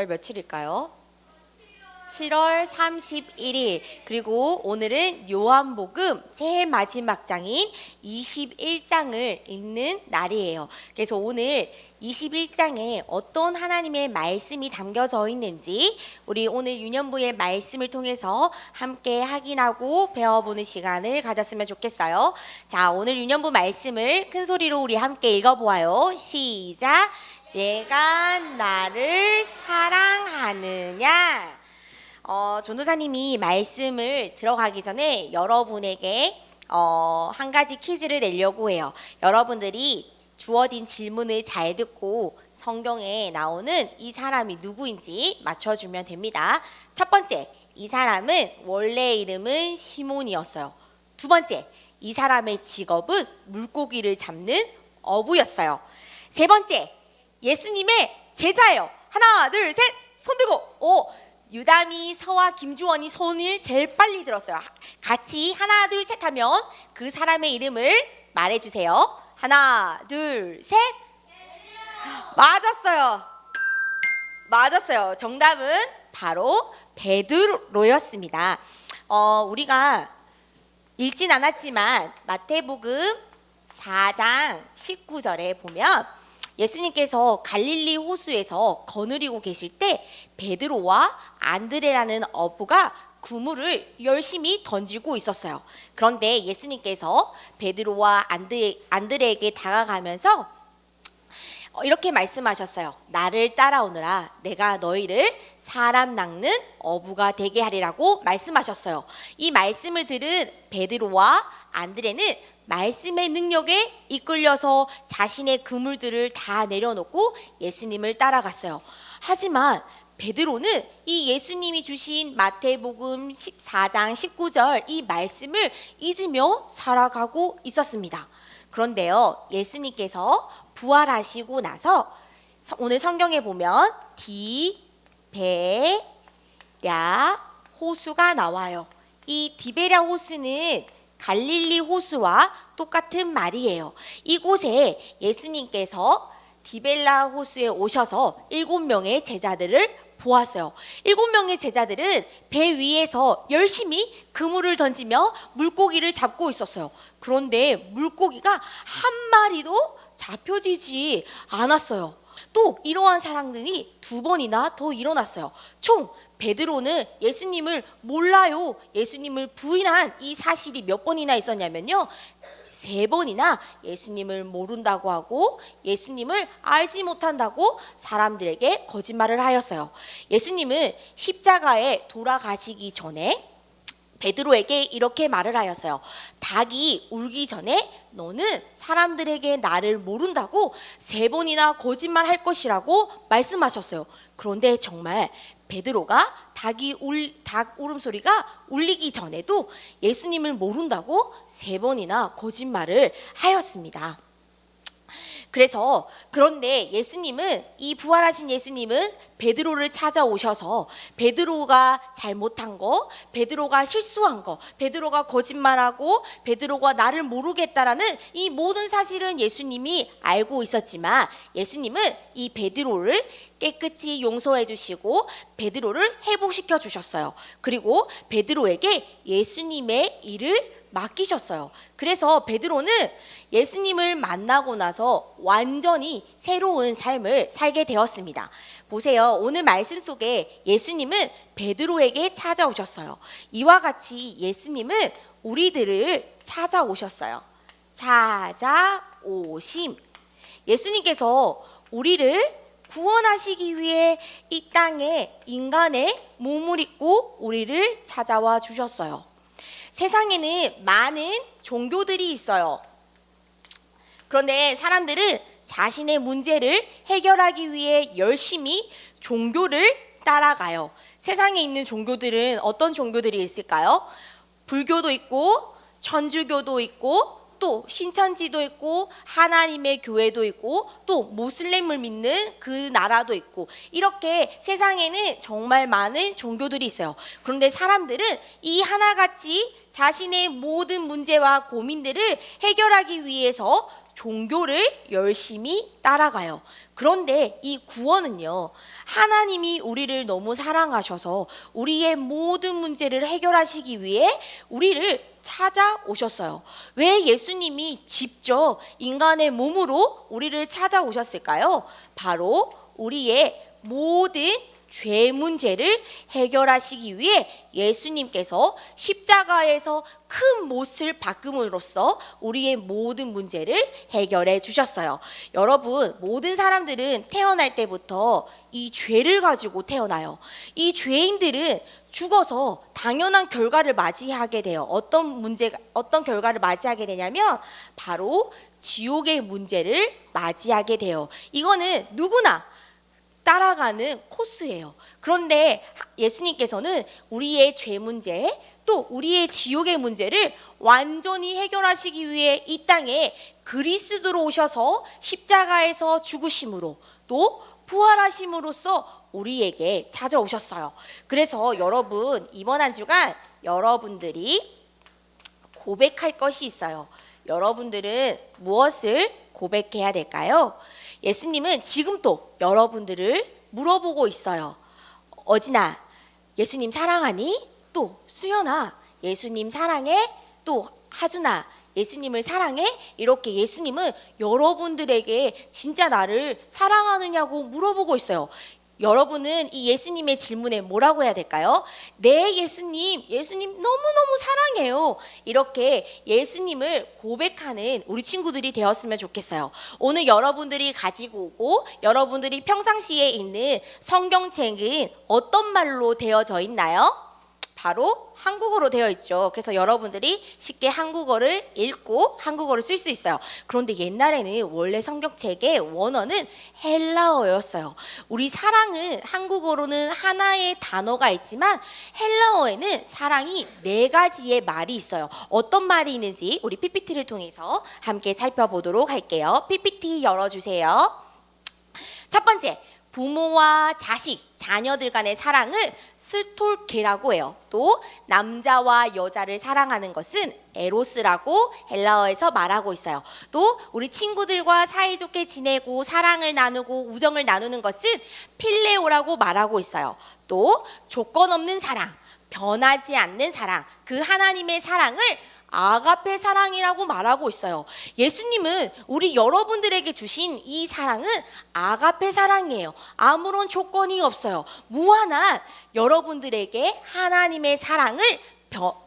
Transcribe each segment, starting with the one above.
오늘 며칠일까요? 7월 31일. 그리고 오늘은 요한복음 제일 마지막 장인 21장을 읽는 날이에요. 그래서 오늘 21장에 어떤 하나님의 말씀이 담겨져 있는지 우리 오늘 유년부의 말씀을 통해서 함께 확인하고 배워보는 시간을 가졌으면 좋겠어요. 자, 오늘 유년부 말씀을 큰 소리로 우리 함께 읽어보아요. 시작. 내가 나를 사랑하느냐. 전도사님이 말씀을 들어가기 전에 여러분에게 한 가지 퀴즈를 내려고 해요. 여러분들이 주어진 질문을 잘 듣고 성경에 나오는 이 사람이 누구인지 맞춰주면 됩니다. 첫 번째, 이 사람은 원래 이름은 시몬이었어요. 두 번째, 이 사람의 직업은 물고기를 잡는 어부였어요. 세 번째, 예수님의 제자예요. 하나, 둘, 셋, 손 들고. 유다미, 서와 김주원이 손을 제일 빨리 들었어요. 같이 하나, 둘, 셋 하면 그 사람의 이름을 말해주세요. 하나, 둘, 셋. 맞았어요. 정답은 바로 베드로였습니다. 우리가 읽진 않았지만 마태복음 4장 19절에 보면 예수님께서 갈릴리 호수에서 거느리고 계실 때 베드로와 안드레라는 어부가 그물을 열심히 던지고 있었어요. 그런데 예수님께서 베드로와 안드레에게 다가가면서 이렇게 말씀하셨어요. 나를 따라오너라. 내가 너희를 사람 낚는 어부가 되게 하리라고 말씀하셨어요. 이 말씀을 들은 베드로와 안드레는 말씀의 능력에 이끌려서 자신의 그물들을 다 내려놓고 예수님을 따라갔어요. 하지만 베드로는 이 예수님이 주신 마태복음 4장 19절 이 말씀을 잊으며 살아가고 있었습니다. 그런데요, 예수님께서 부활하시고 나서 오늘 성경에 보면 디베랴 호수가 나와요. 이 디베랴 호수는 갈릴리 호수와 똑같은 말이에요. 이곳에 예수님께서 디베랴 호수에 오셔서 7명의 제자들을 보았어요. 7명의 제자들은 배 위에서 열심히 그물을 던지며 물고기를 잡고 있었어요. 그런데 물고기가 한 마리도 잡혀지지 않았어요. 또 이러한 사람들이 2번이나 더 일어났어요. 총 베드로는 예수님을 몰라요. 예수님을 부인한 이 사실이 몇 번이나 있었냐면요, 3번이나 예수님을 모른다고 하고 예수님을 알지 못한다고 사람들에게 거짓말을 하였어요. 예수님은 십자가에 돌아가시기 전에 베드로에게 이렇게 말을 하였어요. 닭이 울기 전에 너는 사람들에게 나를 모른다고 3번이나 거짓말할 것이라고 말씀하셨어요. 그런데 정말 베드로가 닭 울음소리가 울리기 전에도 예수님을 모른다고 3번이나 거짓말을 하였습니다. 그런데 예수님은, 이 부활하신 예수님은 베드로를 찾아오셔서 베드로가 잘못한 거, 베드로가 실수한 거, 베드로가 거짓말하고 베드로가 나를 모르겠다라는 이 모든 사실은 예수님이 알고 있었지만 예수님은 이 베드로를 깨끗이 용서해 주시고 베드로를 회복시켜 주셨어요. 그리고 베드로에게 예수님의 일을 맡기셨어요. 그래서 베드로는 예수님을 만나고 나서 완전히 새로운 삶을 살게 되었습니다. 보세요. 오늘 말씀 속에 예수님은 베드로에게 찾아오셨어요. 이와 같이 예수님은 우리들을 찾아오셨어요. 찾아오심. 예수님께서 우리를 구원하시기 위해 이 땅에 인간의 몸을 입고 우리를 찾아와 주셨어요. 세상에는 많은 종교들이 있어요. 그런데 사람들은 자신의 문제를 해결하기 위해 열심히 종교를 따라가요. 세상에 있는 종교들은 어떤 종교들이 있을까요? 불교도 있고 천주교도 있고 또 신천지도 있고 하나님의 교회도 있고 또 모슬렘을 믿는 그 나라도 있고, 이렇게 세상에는 정말 많은 종교들이 있어요. 그런데 사람들은 이 하나같이 자신의 모든 문제와 고민들을 해결하기 위해서 종교를 열심히 따라가요. 그런데 이 구원은요, 하나님이 우리를 너무 사랑하셔서 우리의 모든 문제를 해결하시기 위해 우리를 찾아오셨어요. 왜 예수님이 직접 인간의 몸으로 우리를 찾아오셨을까요? 바로 우리의 모든 죄 문제를 해결하시기 위해 예수님께서 십자가에서 큰 못을 박음으로써 우리의 모든 문제를 해결해 주셨어요. 여러분, 모든 사람들은 태어날 때부터 이 죄를 가지고 태어나요. 이 죄인들은 죽어서 당연한 결과를 맞이하게 돼요. 어떤 결과를 맞이하게 되냐면 바로 지옥의 문제를 맞이하게 돼요. 이거는 누구나 따라가는 코스예요. 그런데 예수님께서는 우리의 죄 문제, 또 우리의 지옥의 문제를 완전히 해결하시기 위해 이 땅에 그리스도로 오셔서 십자가에서 죽으심으로 또 부활하심으로써 우리에게 찾아오셨어요. 그래서 여러분, 이번 한 주간 여러분들이 고백할 것이 있어요. 여러분들은 무엇을 고백해야 될까요? 예수님은 지금도 여러분들을 물어보고 있어요. 어진아, 예수님 사랑하니? 또 수연아, 예수님 사랑해? 또 하준아, 예수님을 사랑해? 이렇게 예수님은 여러분들에게 진짜 나를 사랑하느냐고 물어보고 있어요. 여러분은 이 예수님의 질문에 뭐라고 해야 될까요? 네, 예수님 너무너무 사랑해요. 이렇게 예수님을 고백하는 우리 친구들이 되었으면 좋겠어요. 오늘 여러분들이 가지고 오고 여러분들이 평상시에 읽는 성경책은 어떤 말로 되어져 있나요? 바로 한국어로 되어 있죠. 그래서 여러분들이 쉽게 한국어를 읽고 한국어를 쓸 수 있어요. 그런데 옛날에는 원래 성경책의 원어는 헬라어였어요. 우리 사랑은 한국어로는 하나의 단어가 있지만 헬라어에는 사랑이 4가지의 말이 있어요. 어떤 말이 있는지 우리 PPT를 통해서 함께 살펴보도록 할게요. PPT 열어주세요. 첫 번째, 부모와 자식, 자녀들 간의 사랑을 스톨케라고 해요. 또 남자와 여자를 사랑하는 것은 에로스라고 헬라어에서 말하고 있어요. 또 우리 친구들과 사이좋게 지내고 사랑을 나누고 우정을 나누는 것은 필레오라고 말하고 있어요. 또 조건 없는 사랑, 변하지 않는 사랑, 그 하나님의 사랑을 아가페 사랑이라고 말하고 있어요. 예수님은 우리 여러분들에게 주신 이 사랑은 아가페 사랑이에요. 아무런 조건이 없어요. 무한한 여러분들에게 하나님의 사랑을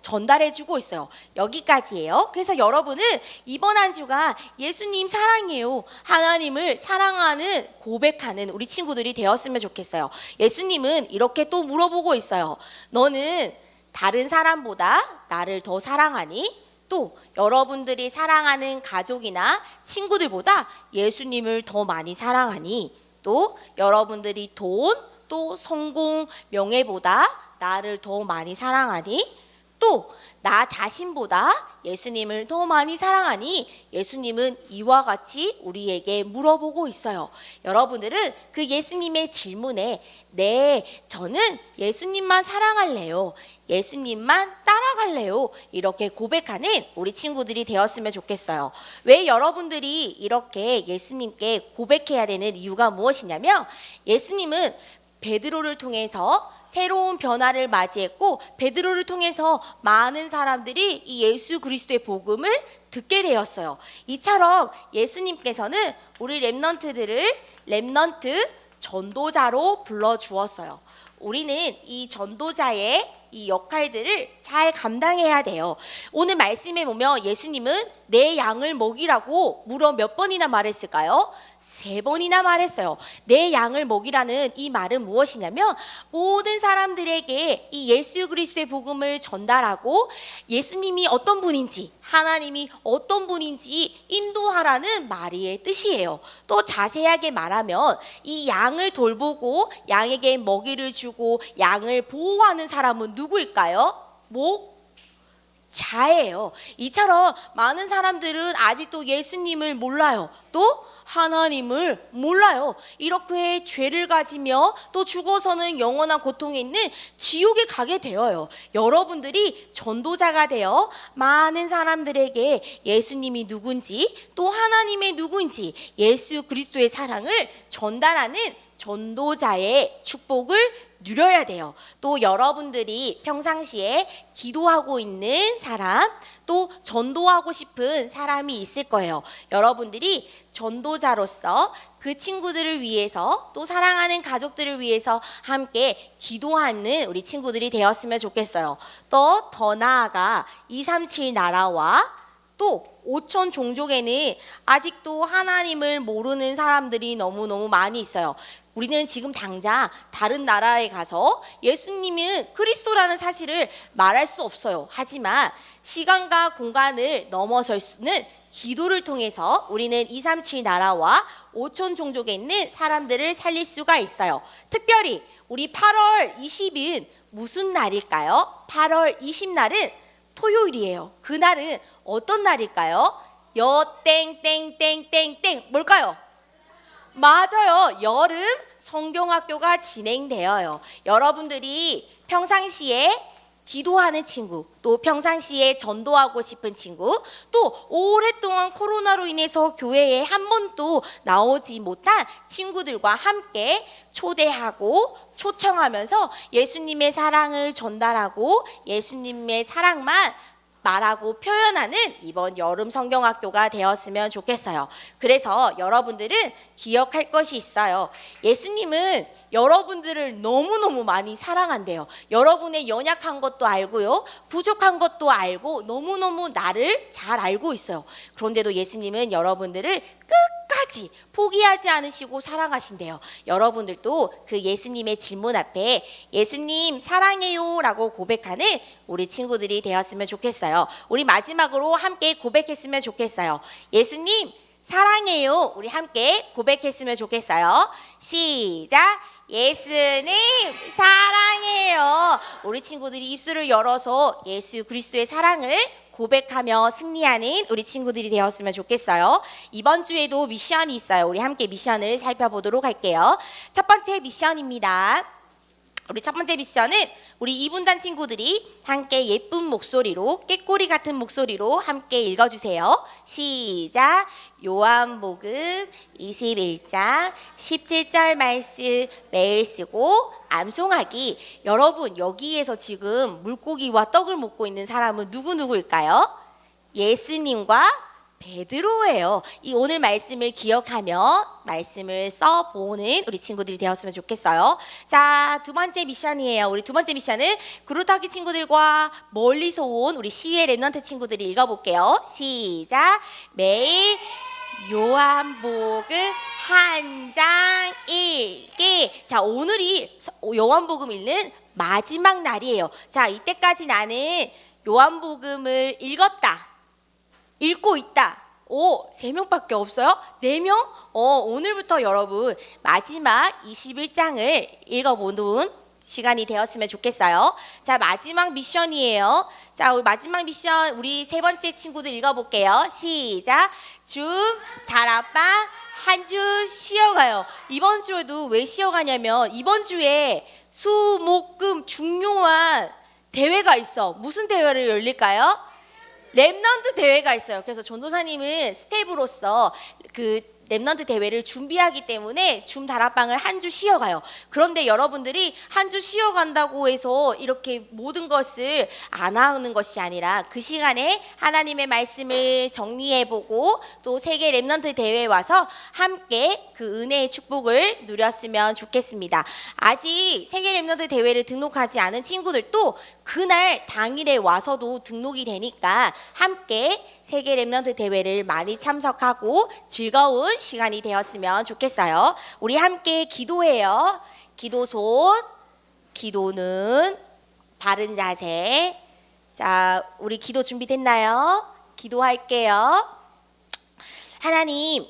전달해주고 있어요. 여기까지예요. 그래서 여러분은 이번 한 주가 예수님 사랑해요, 하나님을 사랑하는 고백하는 우리 친구들이 되었으면 좋겠어요. 예수님은 이렇게 또 물어보고 있어요. 너는 다른 사람보다 나를 더 사랑하니? 또 여러분들이 사랑하는 가족이나 친구들보다 예수님을 더 많이 사랑하니? 또 여러분들이 돈, 또 성공, 명예보다 나를 더 많이 사랑하니? 또 나 자신보다 예수님을 더 많이 사랑하니? 예수님은 이와 같이 우리에게 물어보고 있어요. 여러분들은 그 예수님의 질문에 네, 저는 예수님만 사랑할래요, 예수님만 따라갈래요, 이렇게 고백하는 우리 친구들이 되었으면 좋겠어요. 왜 여러분들이 이렇게 예수님께 고백해야 되는 이유가 무엇이냐면 예수님은 베드로를 통해서 새로운 변화를 맞이했고 베드로를 통해서 많은 사람들이 이 예수 그리스도의 복음을 듣게 되었어요. 이처럼 예수님께서는 우리 렘넌트 전도자로 불러주었어요. 우리는 이 전도자의 이 역할들을 잘 감당해야 돼요. 오늘 말씀에 보면 예수님은 내 양을 먹이라고 무려 몇 번이나 말했을까요? 3번이나 말했어요. 내 양을 먹이라는 이 말은 무엇이냐면 모든 사람들에게 이 예수 그리스도의 복음을 전달하고 예수님이 어떤 분인지, 하나님이 어떤 분인지 인도하라는 말의 뜻이에요. 또 자세하게 말하면 이 양을 돌보고 양에게 먹이를 주고 양을 보호하는 사람은 누구일까요? 자예요. 이처럼 많은 사람들은 아직도 예수님을 몰라요. 또 하나님을 몰라요. 이렇게 죄를 가지며 또 죽어서는 영원한 고통에 있는 지옥에 가게 되어요. 여러분들이 전도자가 되어 많은 사람들에게 예수님이 누군지 또 하나님의 누군지 예수 그리스도의 사랑을 전달하는 전도자의 축복을 누려야 돼요. 또 여러분들이 평상시에 기도하고 있는 사람, 또 전도하고 싶은 사람이 있을 거예요. 여러분들이 전도자로서 그 친구들을 위해서 또 사랑하는 가족들을 위해서 함께 기도하는 우리 친구들이 되었으면 좋겠어요. 또 더 나아가 237 나라와 또 5천 종족에는 아직도 하나님을 모르는 사람들이 너무너무 많이 있어요. 우리는 지금 당장 다른 나라에 가서 예수님은 그리스도라는 사실을 말할 수 없어요. 하지만 시간과 공간을 넘어설 수는 기도를 통해서 우리는 237 나라와 5천 종족에 있는 사람들을 살릴 수가 있어요. 특별히 우리 8월 20일 무슨 날일까요? 8월 20날은 토요일이에요. 그날은 어떤 날일까요? 땡땡땡땡땡 뭘까요? 맞아요. 여름 성경학교가 진행되어요. 여러분들이 평상시에 기도하는 친구, 또 평상시에 전도하고 싶은 친구, 또 오랫동안 코로나로 인해서 교회에 한 번도 나오지 못한 친구들과 함께 초대하고 초청하면서 예수님의 사랑을 전달하고 예수님의 사랑만 말하고 표현하는 이번 여름 성경학교가 되었으면 좋겠어요. 그래서 여러분들은 기억할 것이 있어요. 예수님은 여러분들을 너무너무 많이 사랑한대요. 여러분의 연약한 것도 알고요, 부족한 것도 알고 너무너무 나를 잘 알고 있어요. 그런데도 예수님은 여러분들을 끝까지 포기하지 않으시고 사랑하신대요. 여러분들도 그 예수님의 질문 앞에 예수님 사랑해요 라고 고백하는 우리 친구들이 되었으면 좋겠어요. 우리 마지막으로 함께 고백했으면 좋겠어요. 예수님 사랑해요. 우리 함께 고백했으면 좋겠어요. 시작. 예수님 사랑해요. 우리 친구들이 입술을 열어서 예수 그리스도의 사랑을 고백하며 승리하는 우리 친구들이 되었으면 좋겠어요. 이번 주에도 미션이 있어요. 우리 함께 미션을 살펴보도록 할게요. 첫 번째 미션입니다. 우리 첫 번째 미션은 우리 이분단 친구들이 함께 예쁜 목소리로 꾀꼬리 같은 목소리로 함께 읽어주세요. 시작. 요한복음 21장 17절 말씀 매일 쓰고 암송하기. 여러분 여기에서 지금 물고기와 떡을 먹고 있는 사람은 누구일까요? 예수님과 베드로예요. 이 오늘 말씀을 기억하며 말씀을 써보는 우리 친구들이 되었으면 좋겠어요. 자, 두 번째 미션이에요. 우리 두 번째 미션은 그루터기 친구들과 멀리서 온 우리 시외 랩넌트 친구들이 읽어볼게요. 시작. 매일 요한복음 한 장 읽기. 자, 오늘이 요한복음 읽는 마지막 날이에요. 자, 이때까지 나는 요한복음을 읽고 있다. 오, 3명밖에 없어요? 4명? 오늘부터 여러분 마지막 21장을 읽어보는 시간이 되었으면 좋겠어요. 자, 마지막 미션이에요. 자, 우리 마지막 미션 우리 세 번째 친구들 읽어볼게요. 시작. 줌 다락방 한 주 쉬어가요. 이번 주에도 왜 쉬어가냐면 이번 주에 수, 목, 금 중요한 대회가 있어. 무슨 대회를 열릴까요? 랩넌트 대회가 있어요. 그래서 전도사님은 스텝으로서 그 랩넌트 대회를 준비하기 때문에 줌 다락방을 한 주 쉬어가요. 그런데 여러분들이 한 주 쉬어간다고 해서 이렇게 모든 것을 안 하는 것이 아니라 그 시간에 하나님의 말씀을 정리해보고 또 세계 랩넌트 대회에 와서 함께 그 은혜의 축복을 누렸으면 좋겠습니다. 아직 세계 랩넌트 대회를 등록하지 않은 친구들도 그날 당일에 와서도 등록이 되니까 함께 세계 랩넌트 대회를 많이 참석하고 즐거운 시간이 되었으면 좋겠어요. 우리 함께 기도해요. 기도 손, 기도 눈, 바른 자세. 자, 우리 기도 준비됐나요? 기도할게요. 하나님,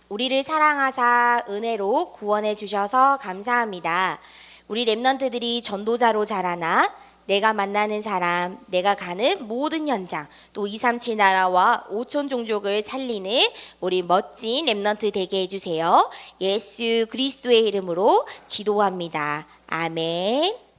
우리를 사랑하사 은혜로 구원해 주셔서 감사합니다. 우리 랩넌트들이 전도자로 자라나 내가 만나는 사람, 내가 가는 모든 현장, 또 237 나라와 5천 종족을 살리는 우리 멋진 렘넌트 되게 해주세요. 예수 그리스도의 이름으로 기도합니다. 아멘.